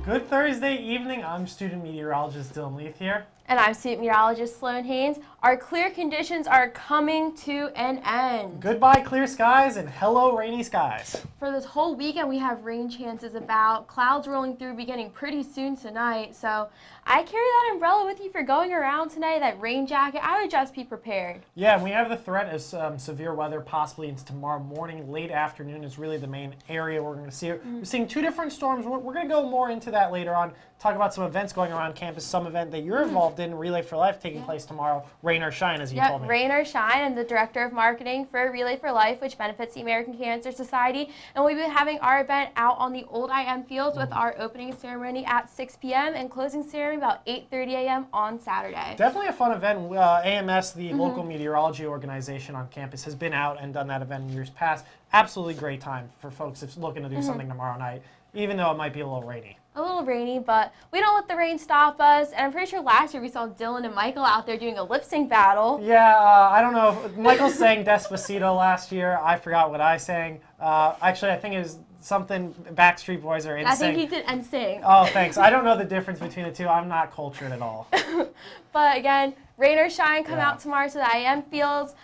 Good Thursday evening. I'm student meteorologist Dylan Leith here. And I'm student meteorologist Sloan Haynes. Our clear conditions are coming to an end. Goodbye clear skies and hello rainy skies. For this whole weekend, we have rain chances about, clouds rolling through beginning pretty soon tonight. So I carry that umbrella with you for going around tonight, that rain jacket. I would just be prepared. Yeah, and we have the threat of severe weather possibly into tomorrow morning. Late afternoon is really the main area we're going to see. We're seeing two different storms. We're going to go more into that later on. Talk about some events going around campus, some event that you're involved in, Relay for Life, taking place tomorrow, Rain or Shine, as you told me. Rain or Shine. I'm the Director of Marketing for Relay for Life, which benefits the American Cancer Society. And we'll be having our event out on the old IM fields with our opening ceremony at 6 p.m. and closing ceremony about 8:30 a.m. on Saturday. Definitely a fun event. AMS, the local meteorology organization on campus, has been out and done that event in years past. Absolutely great time for folks that's looking to do something tomorrow night, even though it might be a little rainy. A little rainy, but we don't let the rain stop us. And I'm pretty sure last year we saw Dylan and Michael out there doing a lip sync battle. Yeah, I don't know. Michael sang Despacito last year. I forgot what I sang. Actually, I think it was something Backstreet Boys or NSYNC. I think he did NSYNC. Oh, thanks. I don't know the difference between the two. I'm not cultured at all. But again, rain or shine, come out tomorrow to the IM fields.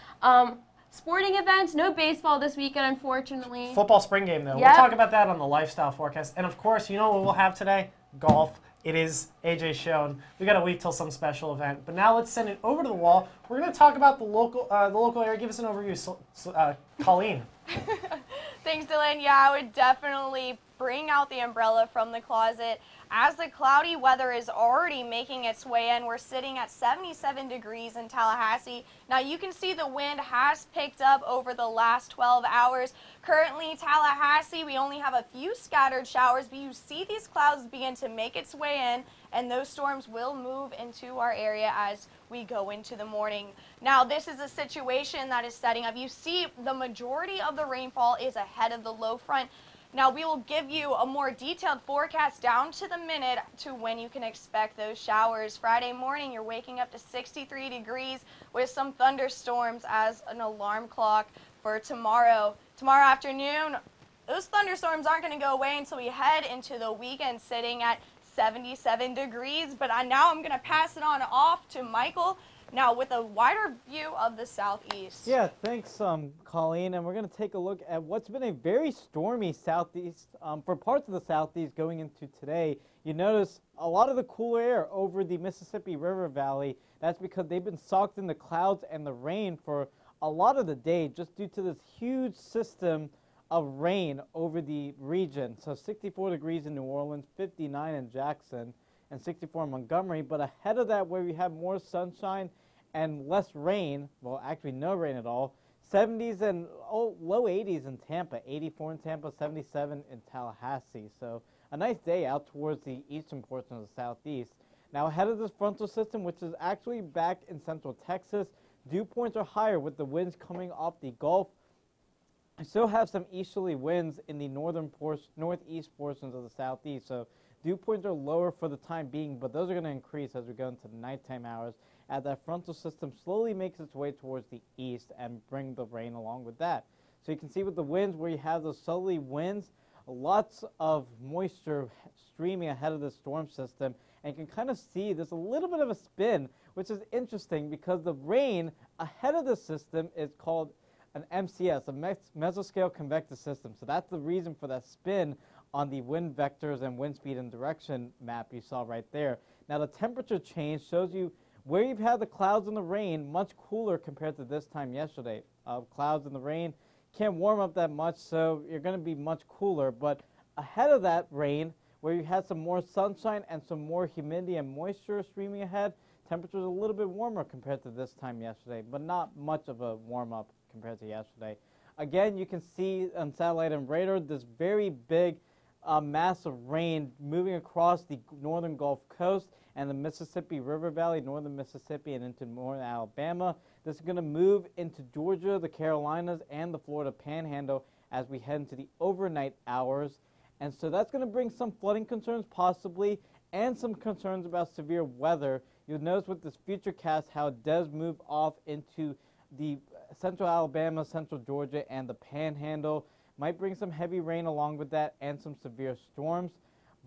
Sporting events, no baseball this weekend, unfortunately. Football spring game, though. We'll talk about that on the lifestyle forecast. And, of course, you know what we'll have today? Golf. It is AJ Schoen. We got to wait till some special event. But now let's send it over to the wall. We're going to talk about the local area. Give us an overview, Colleen. Thanks, Dylan. Yeah, I would definitely bring out the umbrella from the closet. As the cloudy weather is already making its way in, we're sitting at 77 degrees in Tallahassee. Now you can see the wind has picked up over the last 12 hours. Currently, Tallahassee, we only have a few scattered showers, but you see these clouds begin to make its way in, and those storms will move into our area as we go into the morning. Now, this is a situation that is setting up. You see the majority of the rainfall is ahead of the low front. Now, we will give you a more detailed forecast down to the minute to when you can expect those showers. Friday morning, you're waking up to 63 degrees with some thunderstorms as an alarm clock for tomorrow. Tomorrow afternoon, those thunderstorms aren't going to go away until we head into the weekend sitting at 77 degrees. But now I'm going to pass it on off to Michael. Now, with a wider view of the southeast. Yeah, thanks, Colleen. And we're going to take a look at what's been a very stormy southeast for parts of the southeast going into today. You notice a lot of the cool air over the Mississippi River Valley. That's because they've been soaked in the clouds and the rain for a lot of the day just due to this huge system of rain over the region. So 64 degrees in New Orleans, 59 in Jackson, and 64 in Montgomery. But ahead of that, where we have more sunshine and less rain, well, actually no rain at all, 70s and low 80s in Tampa, 84 in Tampa, 77 in Tallahassee. So a nice day out towards the eastern portion of the southeast. Now ahead of this frontal system, which is actually back in central Texas, dew points are higher with the winds coming off the Gulf. I still have some easterly winds in the northeast portions of the southeast, so dew points are lower for the time being, but those are going to increase as we go into the nighttime hours as that frontal system slowly makes its way towards the east and bring the rain along with that. So you can see with the winds where you have those southerly winds, lots of moisture streaming ahead of the storm system, and you can kind of see there's a little bit of a spin, which is interesting because the rain ahead of the system is called an MCS, a mesoscale convective system. So that's the reason for that spin on the wind vectors and wind speed and direction map you saw right there. Now the temperature change shows you where you've had the clouds and the rain much cooler compared to this time yesterday. Clouds and the rain can't warm up that much, so you're going to be much cooler. But ahead of that rain, where you had some more sunshine and some more humidity and moisture streaming ahead, temperatures a little bit warmer compared to this time yesterday, but not much of a warm up compared to yesterday. Again, you can see on satellite and radar this very big mass of rain moving across the northern Gulf Coast and the Mississippi River Valley, northern Mississippi, and into northern Alabama. This is going to move into Georgia, the Carolinas, and the Florida Panhandle as we head into the overnight hours. And so that's going to bring some flooding concerns possibly and some concerns about severe weather. You'll notice with this futurecast how it does move off into the central Alabama, central Georgia, and the Panhandle. Might bring some heavy rain along with that and some severe storms.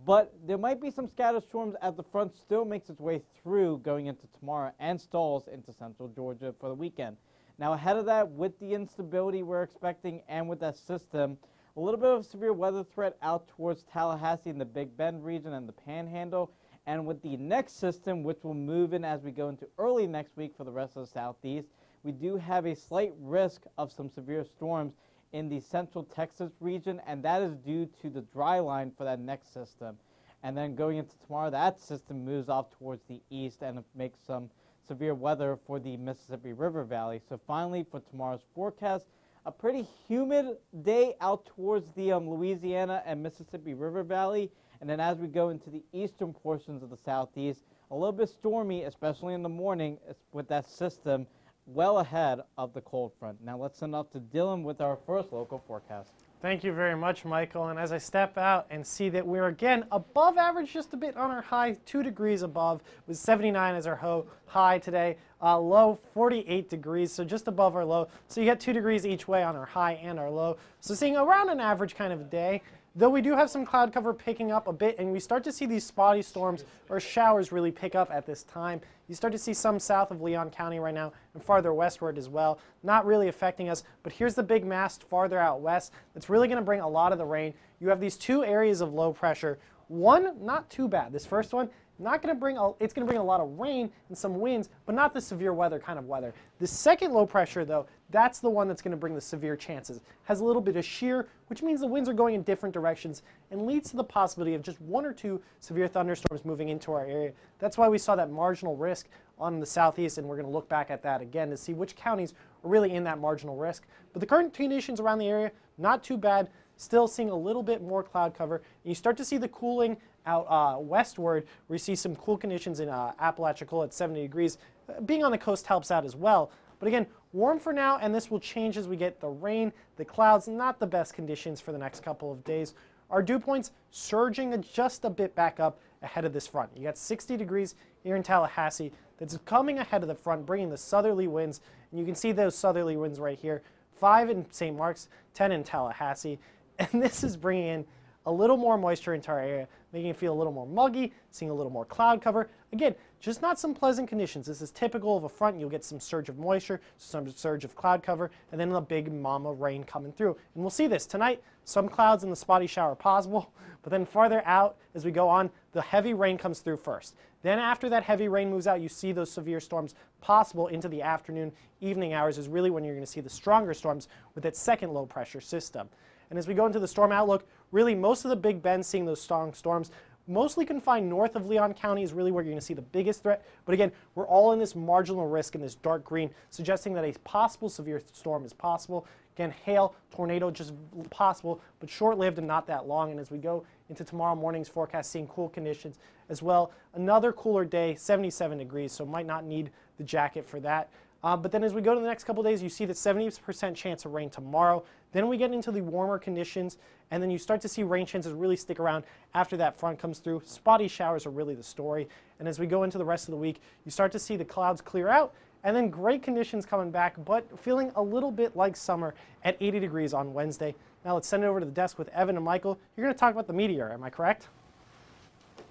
But there might be some scattered storms as the front still makes its way through going into tomorrow and stalls into central Georgia for the weekend. Now ahead of that, with the instability we're expecting and with that system, a little bit of severe weather threat out towards Tallahassee in the Big Bend region and the Panhandle. And with the next system, which will move in as we go into early next week for the rest of the southeast, we do have a slight risk of some severe storms in the central Texas region, and that is due to the dry line for that next system. And then going into tomorrow, that system moves off towards the east and makes some severe weather for the Mississippi River Valley. So finally, for tomorrow's forecast, a pretty humid day out towards the Louisiana and Mississippi River Valley. And then as we go into the eastern portions of the southeast, a little bit stormy, especially in the morning with that system well ahead of the cold front. Now let's send off to Dylan with our first local forecast. Thank you very much, Michael. And as I step out and see that we're again above average just a bit on our high, 2 degrees above, with 79 as our high today. Low 48 degrees, so just above our low. So you get 2 degrees each way on our high and our low. So seeing around an average kind of day. Though we do have some cloud cover picking up a bit, and we start to see these spotty storms or showers really pick up at this time. You start to see some south of Leon County right now and farther westward as well. Not really affecting us, but here's the big mass farther out west that's really going to bring a lot of the rain. You have these 2 areas of low pressure. One, not too bad. This first one, not going to bring it's going to bring a lot of rain and some winds, but not the severe weather kind of weather. The second low pressure, though, that's the one that's going to bring the severe chances. Has a little bit of shear, which means the winds are going in different directions and leads to the possibility of just 1 or 2 severe thunderstorms moving into our area. That's why we saw that marginal risk on the southeast, and we're going to look back at that again to see which counties are really in that marginal risk. But the current conditions around the area, not too bad. Still seeing a little bit more cloud cover. And you start to see the cooling out westward, where you see some cool conditions in Apalachicola at 70 degrees. Being on the coast helps out as well. But again, warm for now, and this will change as we get the rain, the clouds, not the best conditions for the next couple of days. Our dew points surging just a bit back up ahead of this front. You got 60 degrees here in Tallahassee that's coming ahead of the front, bringing the southerly winds. And you can see those southerly winds right here. 5 in St. Mark's, 10 in Tallahassee. And this is bringing in a little more moisture into our area, making it feel a little more muggy, seeing a little more cloud cover. Again, just not some pleasant conditions. This is typical of a front. You'll get some surge of moisture, some surge of cloud cover, and then a big mama rain coming through. And we'll see this tonight. Some clouds and the spotty shower possible, but then farther out as we go on, the heavy rain comes through first. Then after that heavy rain moves out, you see those severe storms possible into the afternoon, evening hours is really when you're going to see the stronger storms with that second low pressure system. And as we go into the storm outlook, really most of the Big Bend seeing those strong storms, mostly confined north of Leon County is really where you're going to see the biggest threat. But again, we're all in this marginal risk in this dark green, suggesting that a possible severe storm is possible. Again, hail, tornado, just possible, but short-lived and not that long. And as we go into tomorrow morning's forecast, seeing cool conditions as well. Another cooler day, 77 degrees, so might not need the jacket for that. But then as we go to the next couple days, you see that 70% chance of rain tomorrow. Then we get into the warmer conditions, and then you start to see rain chances really stick around after that front comes through. Spotty showers are really the story. And as we go into the rest of the week, you start to see the clouds clear out, and then great conditions coming back, but feeling a little bit like summer at 80 degrees on Wednesday. Now let's send it over to the desk with Evan and Michael. You're going to talk about the meteor, am I correct?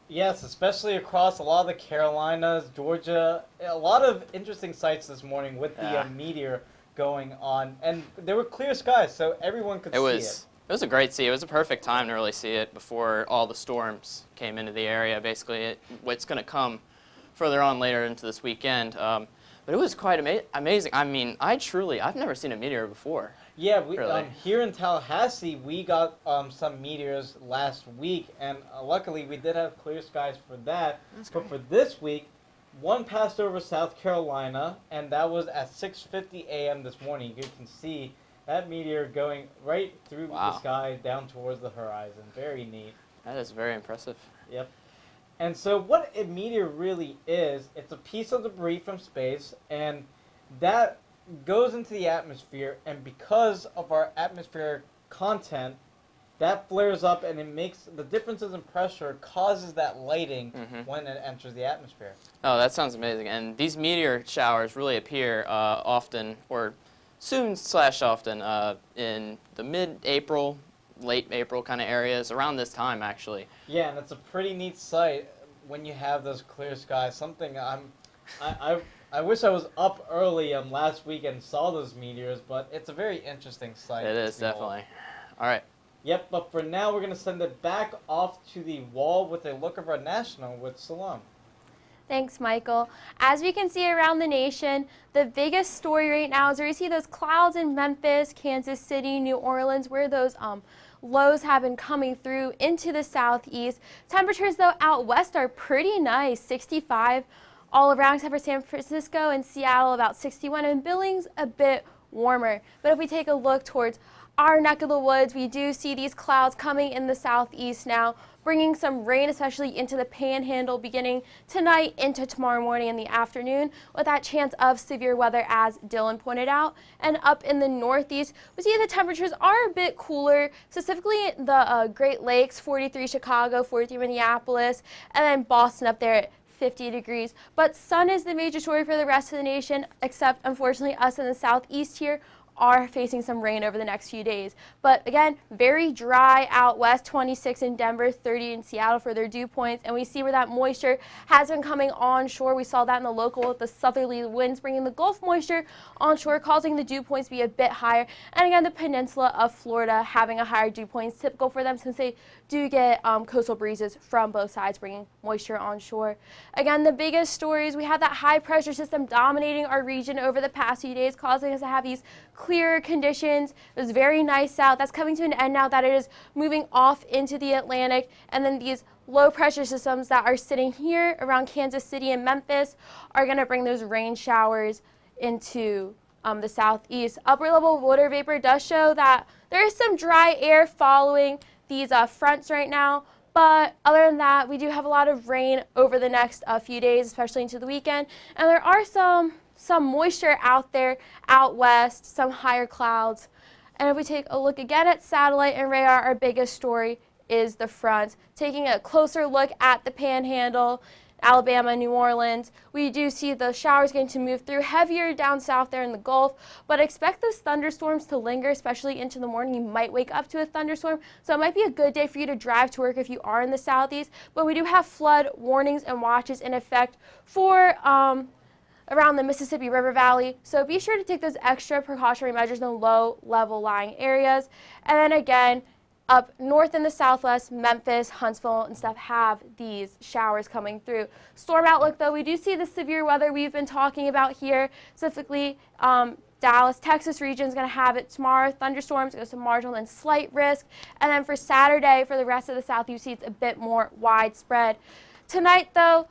Yes, especially across a lot of the Carolinas, Georgia. A lot of interesting sights this morning with the meteor going on. And there were clear skies, so everyone could see it. It was a great see. It was a perfect time to really see it before all the storms came into the area. Basically, it's going to come further on later into this weekend. But it was quite amazing. I mean, I've never seen a meteor before. Yeah, really. Here in Tallahassee, we got some meteors last week, and luckily we did have clear skies for that. But for this week, one passed over South Carolina, and that was at 6:50 a.m. this morning. You can see that meteor going right through the sky down towards the horizon. Very neat. That is very impressive. Yep. And so what a meteor really is, it's a piece of debris from space, and that goes into the atmosphere, and because of our atmospheric content, that flares up, and it makes the differences in pressure causes that lighting when it enters the atmosphere. Oh, that sounds amazing. And these meteor showers really appear often, or soon/often, in the mid-April late April kind of areas, around this time actually. Yeah, and it's a pretty neat sight when you have those clear skies. Something I wish I was up early last week and saw those meteors, but it's a very interesting sight. It is, definitely. All right. Yep, but for now we're going to send it back off to the wall with a look of our national with Salome. Thanks, Michael. As we can see around the nation, the biggest story right now is where you see those clouds in Memphis, Kansas City, New Orleans, where those lows have been coming through into the southeast. Temperatures, though, out west are pretty nice, 65 all around except for San Francisco and Seattle, about 61, and Billings a bit warmer. But if we take a look towards our neck of the woods, we do see these clouds coming in the southeast now, bringing some rain, especially into the Panhandle, beginning tonight into tomorrow morning in the afternoon, with that chance of severe weather, as Dylan pointed out. And up in the northeast, we see the temperatures are a bit cooler, specifically the Great Lakes, 43 Chicago, 43 Minneapolis, and then Boston up there at 50 degrees. But sun is the major story for the rest of the nation, except unfortunately us in the southeast here are facing some rain over the next few days. But again, very dry out west, 26 in Denver, 30 in Seattle for their dew points. And we see where that moisture has been coming onshore. We saw that in the local with the southerly winds bringing the Gulf moisture onshore, causing the dew points to be a bit higher. And again, the peninsula of Florida having a higher dew points, typical for them since they do get coastal breezes from both sides, bringing moisture onshore. Again, the biggest stories, we have that high pressure system dominating our region over the past few days, causing us to have these clearer conditions. It was very nice out. That's coming to an end now that it is moving off into the Atlantic. And then these low pressure systems that are sitting here around Kansas City and Memphis are going to bring those rain showers into the southeast. Upper level water vapor does show that there is some dry air following these fronts right now. But other than that, we do have a lot of rain over the next few days, especially into the weekend. And there are some moisture out there, out west, some higher clouds. And if we take a look again at satellite and radar, our biggest story is the front. Taking a closer look at the Panhandle, Alabama, New Orleans, we do see the showers going to move through heavier down south there in the Gulf, but expect those thunderstorms to linger, especially into the morning. You might wake up to a thunderstorm, so it might be a good day for you to drive to work if you are in the southeast, but we do have flood warnings and watches in effect for around the Mississippi River Valley, so be sure to take those extra precautionary measures in low level lying areas. And then again, up north in the southwest, Memphis, Huntsville, and stuff have these showers coming through. Storm outlook, though, we do see the severe weather we've been talking about here, specifically Dallas, Texas region is going to have it tomorrow. Thunderstorms, some marginal and slight risk. And then for Saturday, for the rest of the south, you see it's a bit more widespread. Tonight, though,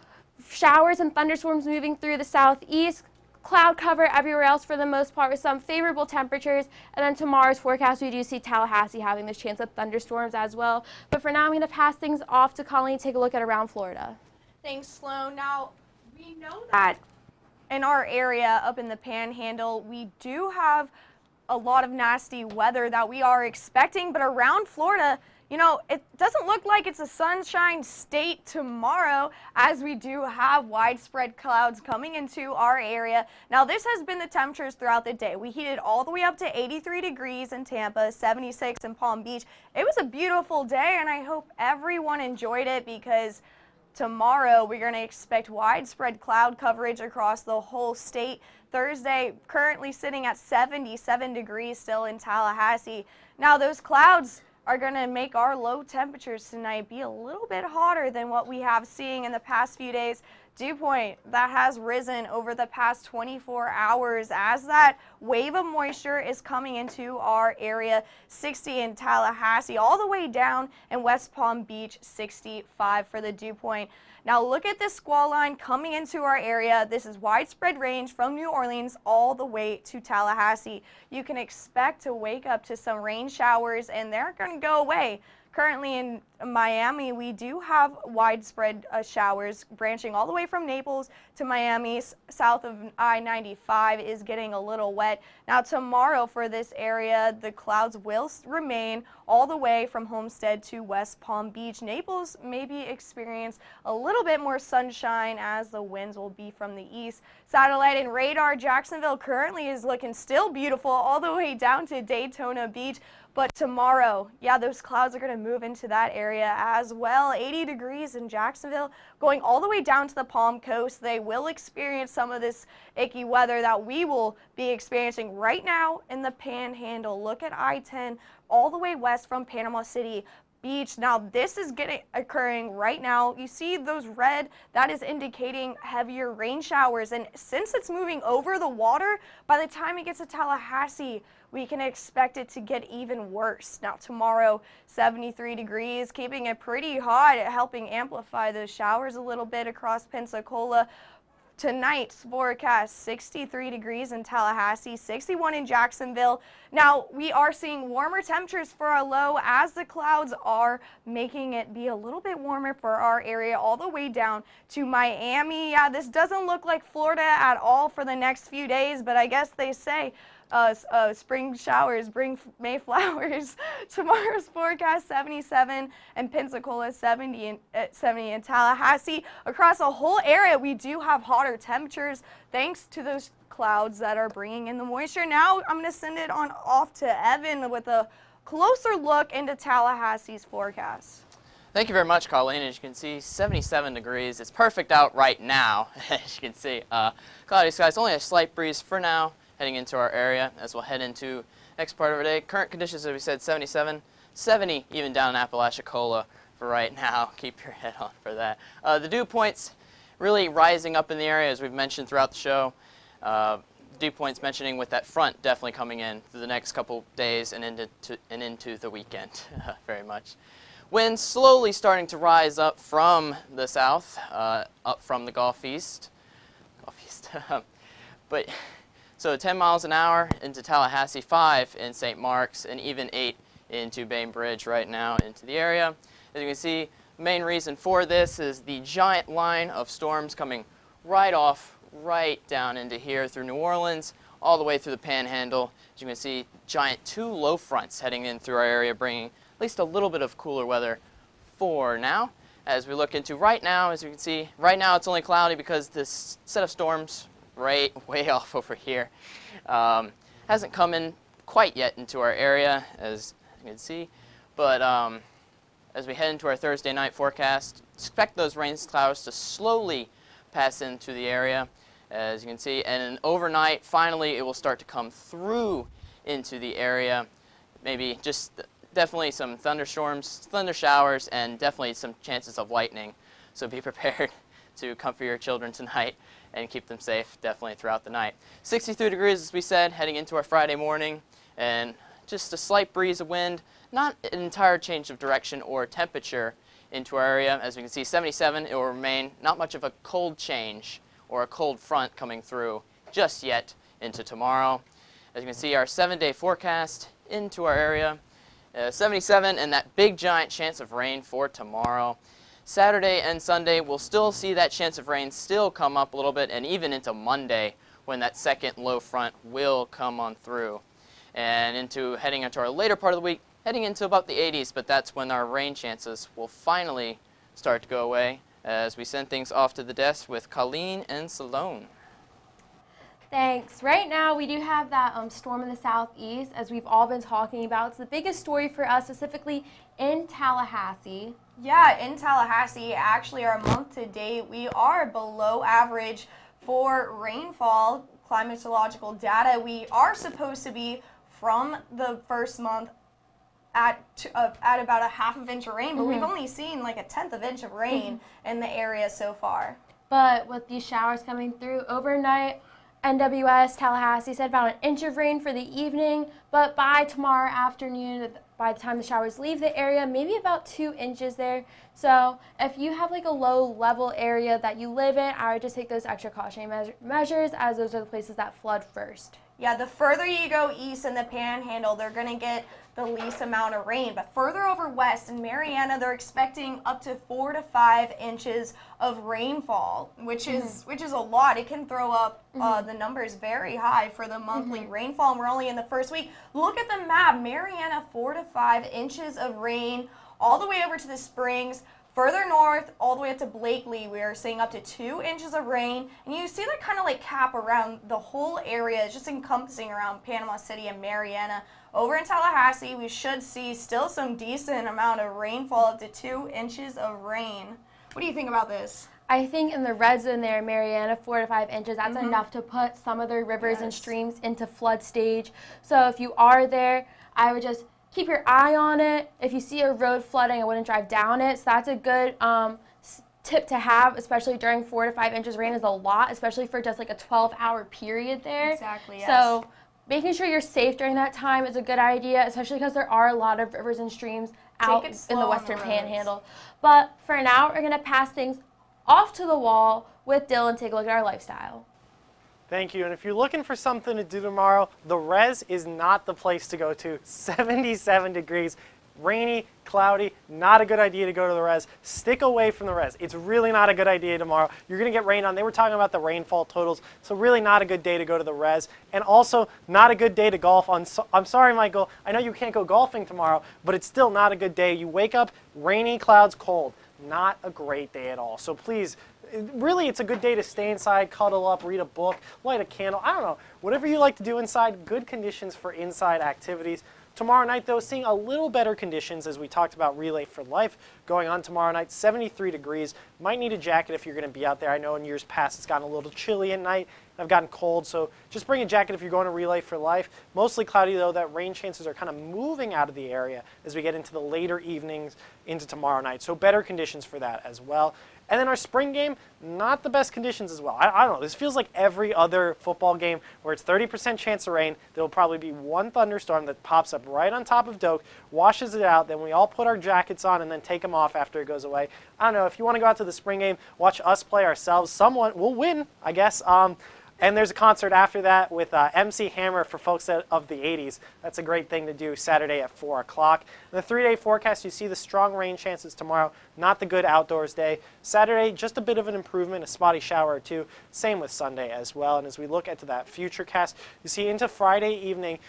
showers and thunderstorms moving through the southeast. Cloud cover everywhere else for the most part with some favorable temperatures. And then tomorrow's forecast, we do see Tallahassee having this chance of thunderstorms as well. But for now, I'm going to pass things off to Colleen to take a look at around Florida. Thanks, Sloan. Now, we know that in our area up in the Panhandle, we do have a lot of nasty weather that we are expecting. But around Florida, you know, it doesn't look like it's a sunshine state tomorrow, as we do have widespread clouds coming into our area. Now, this has been the temperatures throughout the day. We heated all the way up to 83 degrees in Tampa, 76 in Palm Beach. It was a beautiful day, and I hope everyone enjoyed it, because tomorrow we're going to expect widespread cloud coverage across the whole state. Thursday, currently sitting at 77 degrees still in Tallahassee. Now, those clouds are going to make our low temperatures tonight be a little bit hotter than what we have seeing in the past few days. Dew point that has risen over the past 24 hours as that wave of moisture is coming into our area. 60 in Tallahassee, all the way down in West Palm Beach, 65 for the dew point. Now look at this squall line coming into our area. This is widespread range from New Orleans all the way to Tallahassee. You can expect to wake up to some rain showers, and they're going to go away. Currently in Miami, we do have widespread showers branching all the way from Naples to Miami. South of I-95 is getting a little wet. Now tomorrow for this area, the clouds will remain all the way from Homestead to West Palm Beach. Naples maybe experience a little bit more sunshine as the winds will be from the east. Satellite and radar, Jacksonville currently is looking still beautiful all the way down to Daytona Beach. But tomorrow, yeah, those clouds are going to move into that area as well. 80 degrees in Jacksonville, going all the way down to the Palm Coast. They will experience some of this icky weather that we will be experiencing right now in the Panhandle. Look at I-10 all the way west from Panama City Beach. Now this is occurring right now. You see those red, that is indicating heavier rain showers, and since it's moving over the water, by the time it gets to Tallahassee, we can expect it to get even worse. Now tomorrow, 73 degrees, keeping it pretty hot, helping amplify those showers a little bit across Pensacola. Tonight's forecast, 63 degrees in Tallahassee, 61 in Jacksonville. Now, we are seeing warmer temperatures for our low as the clouds are making it be a little bit warmer for our area all the way down to Miami. Yeah, this doesn't look like Florida at all for the next few days, but I guess they say spring showers bring May flowers. Tomorrow's forecast 77 and Pensacola 70 in Tallahassee. Across the whole area, we do have hotter temperatures thanks to those clouds that are bringing in the moisture. Now I'm going to send it on off to Evan with a closer look into Tallahassee's forecast. Thank you very much, Colleen. As you can see, 77 degrees. It's perfect out right now. As you can see, cloudy skies, only a slight breeze for now heading into our area as we'll head into next part of our day. Current conditions, as we said, 77, 70 even down in Apalachicola for right now. Keep your head on for that. The dew points really rising up in the area as we've mentioned throughout the show. Dew points mentioning with that front definitely coming in through the next couple days and into the weekend very much. Winds slowly starting to rise up from the south, up from the Gulf East. But so 10 miles an hour into Tallahassee, 5 in St. Mark's, and even 8 into Bainbridge right now into the area. As you can see, the main reason for this is the giant line of storms coming right down into here through New Orleans, all the way through the Panhandle. As you can see, giant 2 low fronts heading in through our area, bringing at least a little bit of cooler weather for now. As we look into right now, as you can see, right now it's only cloudy because this set of storms way off over here hasn't come in quite yet into our area, as you can see. But as we head into our Thursday night forecast, expect those rain clouds to slowly pass into the area, as you can see. And overnight, finally, it will start to come through into the area. Maybe just definitely some thunderstorms, thunder showers, and definitely some chances of lightning. So be prepared to comfort your children tonight and keep them safe definitely throughout the night. 63 degrees, as we said, heading into our Friday morning, and just a slight breeze of wind, not an entire change of direction or temperature into our area. As we can see, 77, it will remain not much of a cold change or a cold front coming through just yet into tomorrow. As you can see, our 7-day forecast into our area, 77, and that big giant chance of rain for tomorrow. Saturday and Sunday, we'll still see that chance of rain still come up a little bit, and even into Monday when that second low front will come on through. And heading into our later part of the week, heading into about the 80s, but that's when our rain chances will finally start to go away as we send things off to the desk with Colleen and Salone. Thanks. Right now, we do have that storm in the southeast, as we've all been talking about. It's the biggest story for us, specifically in Tallahassee. Yeah, in Tallahassee, actually, our month to date, we are below average for rainfall. Climatological data, we are supposed to be from the first month at about a half of inch of rain, but we've only seen like a 1/10 of inch of rain in the area so far. But with these showers coming through overnight, NWS Tallahassee said about 1 inch of rain for the evening, but by tomorrow afternoon, by the time the showers leave the area, maybe about 2 inches there. So if you have like a low level area that you live in, I would just take those extra cautionary measures, as those are the places that flood first. Yeah, the further you go east in the Panhandle, they're going to get the least amount of rain. But further over west in Mariana, they're expecting up to 4 to 5 inches of rainfall, which is a lot. It can throw up the numbers very high for the monthly rainfall, and we're only in the first week. Look at the map. Mariana, 4 to 5 inches of rain all the way over to the Springs. Further north, all the way up to Blakely, we are seeing up to 2 inches of rain. And you see that kind of like cap around the whole area, just encompassing around Panama City and Mariana. Over in Tallahassee, we should see still some decent amount of rainfall, up to 2 inches of rain. What do you think about this? I think in the red zone there, Mariana, 4 to 5 inches, that's enough to put some of their rivers and streams into flood stage. So if you are there, I would just keep your eye on it. If you see a road flooding, I wouldn't drive down it. So that's a good tip to have, especially during 4 to 5 inches. Rain is a lot, especially for just like a 12-hour period there. Exactly, yes. So making sure you're safe during that time is a good idea, especially because there are a lot of rivers and streams out in the Western Panhandle. But for now, we're going to pass things off to the wall with Dylan. Take a look at our lifestyle. Thank you. And if you're looking for something to do tomorrow, the Res is not the place to go to. 77 degrees, rainy, cloudy, not a good idea to go to the Res. Stick away from the Res. It's really not a good idea tomorrow. You're going to get rained on. They were talking about the rainfall totals, so really not a good day to go to the Res. And also not a good day to golf on. I'm sorry, Michael. I know you can't go golfing tomorrow, but it's still not a good day. You wake up, rainy, clouds, cold. Not a great day at all. So please, really, it's a good day to stay inside, cuddle up, read a book, light a candle. I don't know. Whatever you like to do inside, good conditions for inside activities. Tomorrow night, though, seeing a little better conditions as we talked about Relay for Life going on tomorrow night. 73 degrees. Might need a jacket if you're going to be out there. I know in years past it's gotten a little chilly at night. I've gotten cold, so just bring a jacket if you're going to Relay for Life. Mostly cloudy, though. That rain chances are kind of moving out of the area as we get into the later evenings into tomorrow night. So better conditions for that as well. And then our spring game, not the best conditions as well. I don't know. This feels like every other football game where it's 30% chance of rain. There will probably be one thunderstorm that pops up right on top of Doak, washes it out, then we all put our jackets on and then take them off after it goes away. I don't know. If you want to go out to the spring game, watch us play ourselves. Someone will win, I guess. And there's a concert after that with MC Hammer for folks of the 80s. That's a great thing to do Saturday at 4 o'clock. In the 3-day forecast, you see the strong rain chances tomorrow. Not the good outdoors day. Saturday, just a bit of an improvement, a spotty shower or two. Same with Sunday as well. And as we look into that future cast, you see into Friday evening,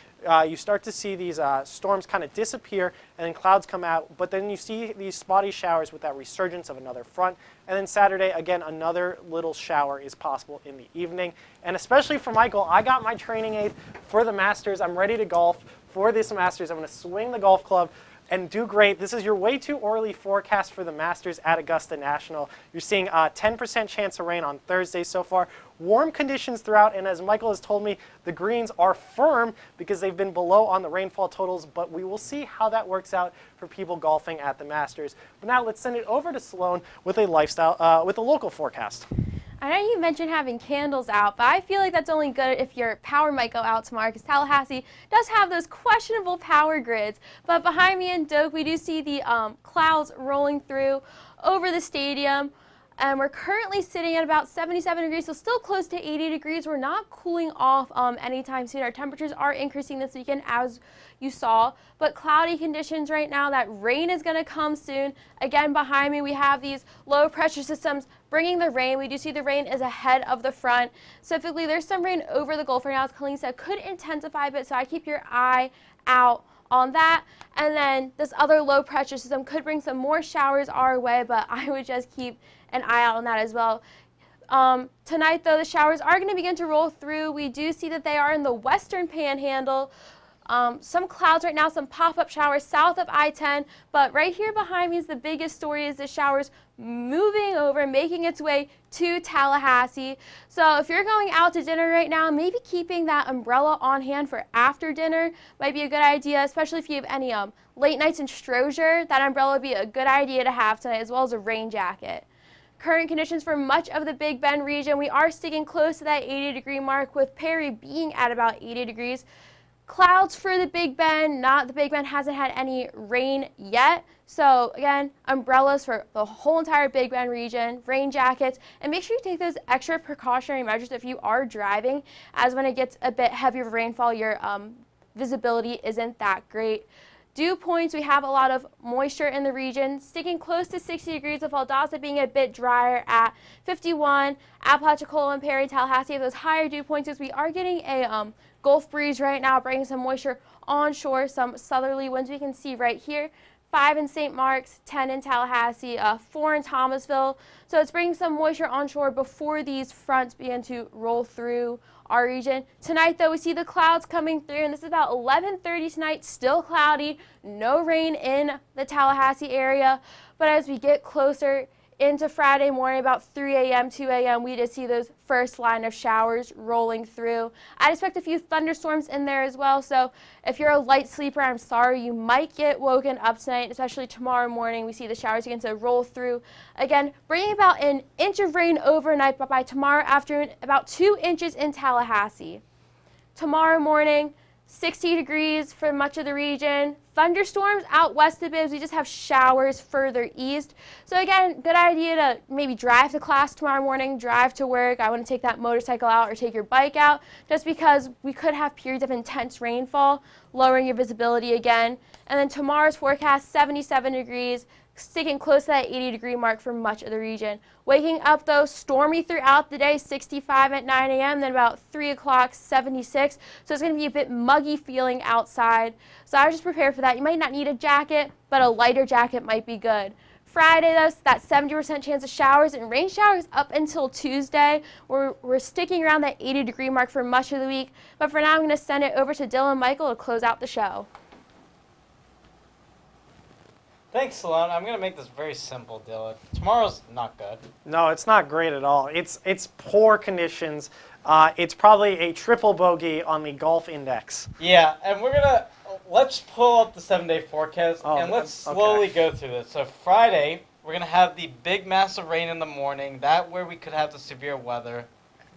you start to see these storms kind of disappear and then clouds come out. But then you see these spotty showers with that resurgence of another front. And then Saturday, again, another little shower is possible in the evening. And especially for Michael, I got my training aid for the Masters. I'm ready to golf for this Masters. I'm going to swing the golf club and do great. This is your way too early forecast for the Masters at Augusta National. You're seeing a 10% chance of rain on Thursday so far. Warm conditions throughout, and as Michael has told me, the greens are firm because they've been below on the rainfall totals, but we will see how that works out for people golfing at the Masters. But now let's send it over to Sloan with a local forecast. I know you mentioned having candles out, but I feel like that's only good if your power might go out tomorrow because Tallahassee does have those questionable power grids. But behind me in Doak, we do see the clouds rolling through over the stadium. And we're currently sitting at about 77 degrees, so still close to 80 degrees. We're not cooling off anytime soon. Our temperatures are increasing this weekend, as you saw, but cloudy conditions right now. That rain is going to come soon. Again, behind me, we have these low pressure systems bringing the rain. We do see the rain is ahead of the front. Specifically, there's some rain over the Gulf right now, as Colleen said, could intensify a bit, so I keep your eye out on that. And then this other low pressure system could bring some more showers our way, but I would just keep an eye out on that as well. Tonight, though, the showers are going to begin to roll through. We do see that they are in the Western Panhandle. Some clouds right now, some pop-up showers south of I-10, but right here behind me is the biggest story, is the showers moving over, making its way to Tallahassee. So if you're going out to dinner right now, maybe keeping that umbrella on hand for after dinner might be a good idea, especially if you have any late nights in Strozier. That umbrella would be a good idea to have tonight, as well as a rain jacket. Current conditions for much of the Big Bend region, we are sticking close to that 80-degree mark, with Perry being at about 80 degrees. Clouds for the Big Bend. The Big Bend hasn't had any rain yet. So again, umbrellas for the whole entire Big Bend region, rain jackets, and make sure you take those extra precautionary measures if you are driving, as when it gets a bit heavier rainfall, your visibility isn't that great. Dew points, we have a lot of moisture in the region, sticking close to 60 degrees, with Valdosta being a bit drier at 51. Apalachicola and Perry, Tallahassee have those higher dew points, as we are getting a Gulf breeze right now, bringing some moisture onshore, some southerly winds we can see right here. 5 in St. Mark's, 10 in Tallahassee, 4 in Thomasville. So it's bringing some moisture onshore before these fronts begin to roll through our region. Tonight, though, we see the clouds coming through, and this is about 11:30 tonight, still cloudy, no rain in the Tallahassee area. But as we get closer into Friday morning, about 3 a.m., 2 a.m., we just see those first line of showers rolling through. I'd expect a few thunderstorms in there as well, so if you're a light sleeper, I'm sorry, you might get woken up tonight, especially tomorrow morning. We see the showers begin to roll through. Again, bringing about an inch of rain overnight, but by tomorrow afternoon, about 2 inches in Tallahassee. Tomorrow morning, 60 degrees for much of the region. Thunderstorms out west a bit, as we just have showers further east. So again, good idea to maybe drive to class tomorrow morning, drive to work. I want to take that motorcycle out or take your bike out, just because we could have periods of intense rainfall, lowering your visibility again. And then tomorrow's forecast, 77 degrees, sticking close to that 80-degree mark for much of the region. Waking up, though, stormy throughout the day, 65 at 9 a.m., then about 3 o'clock, 76. So it's going to be a bit muggy feeling outside. So I would just prepare for that. You might not need a jacket, but a lighter jacket might be good. Friday, though, that 70% chance of showers and rain showers up until Tuesday. We're sticking around that 80-degree mark for much of the week. But for now, I'm going to send it over to Dylan Michael to close out the show. Thanks, Salon. I'm going to make this very simple, Dylan. Tomorrow's not good. No, it's not great at all. It's poor conditions. It's probably a triple bogey on the Gulf Index. Yeah, and let's pull up the 7-day forecast, and let's slowly go through this. So Friday, we're going to have the big massive rain in the morning. That where we could have the severe weather.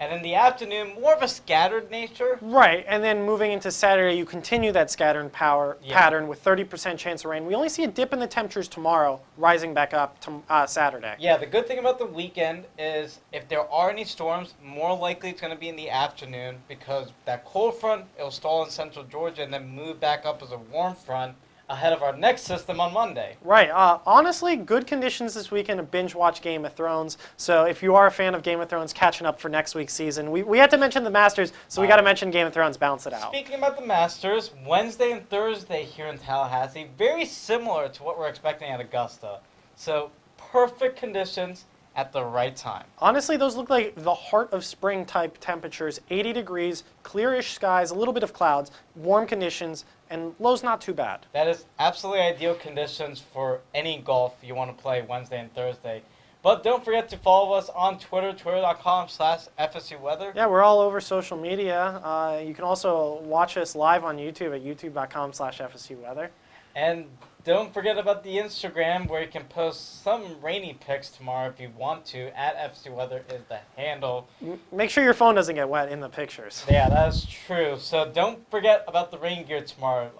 And in the afternoon, more of a scattered nature. Right, and then moving into Saturday, you continue that scattering pattern with 30% chance of rain. We only see a dip in the temperatures tomorrow, rising back up to Saturday. Yeah, the good thing about the weekend is if there are any storms, more likely it's going to be in the afternoon, because that cold front, it'll stall in central Georgia and then move back up as a warm front ahead of our next system on Monday. Right. Honestly, good conditions this weekend to binge watch Game of Thrones. So if you are a fan of Game of Thrones, catching up for next week's season. We had to mention the Masters, so we got to mention Game of Thrones, balance it out. Speaking about the Masters, Wednesday and Thursday here in Tallahassee, very similar to what we're expecting at Augusta. So perfect conditions at the right time. Honestly, those look like the heart of spring type temperatures. 80 degrees, clearish skies, a little bit of clouds, warm conditions, and lows not too bad. That is absolutely ideal conditions for any golf you want to play Wednesday and Thursday. But don't forget to follow us on Twitter, twitter.com/FSU weather. Yeah, we're all over social media. You can also watch us live on YouTube at youtube.com/FSU weather. And don't forget about the Instagram, where you can post some rainy pics tomorrow if you want to. At FSU Weather is the handle. Make sure your phone doesn't get wet in the pictures. Yeah, that is true. So don't forget about the rain gear tomorrow.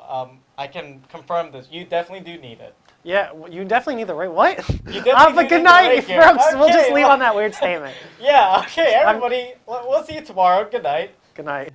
I can confirm this. You definitely do need it. Yeah, you definitely need the rain. What? You definitely but need good the night, rain gear. folks. Okay, We'll just leave on that weird statement. Yeah, okay, everybody. We'll see you tomorrow. Good night. Good night.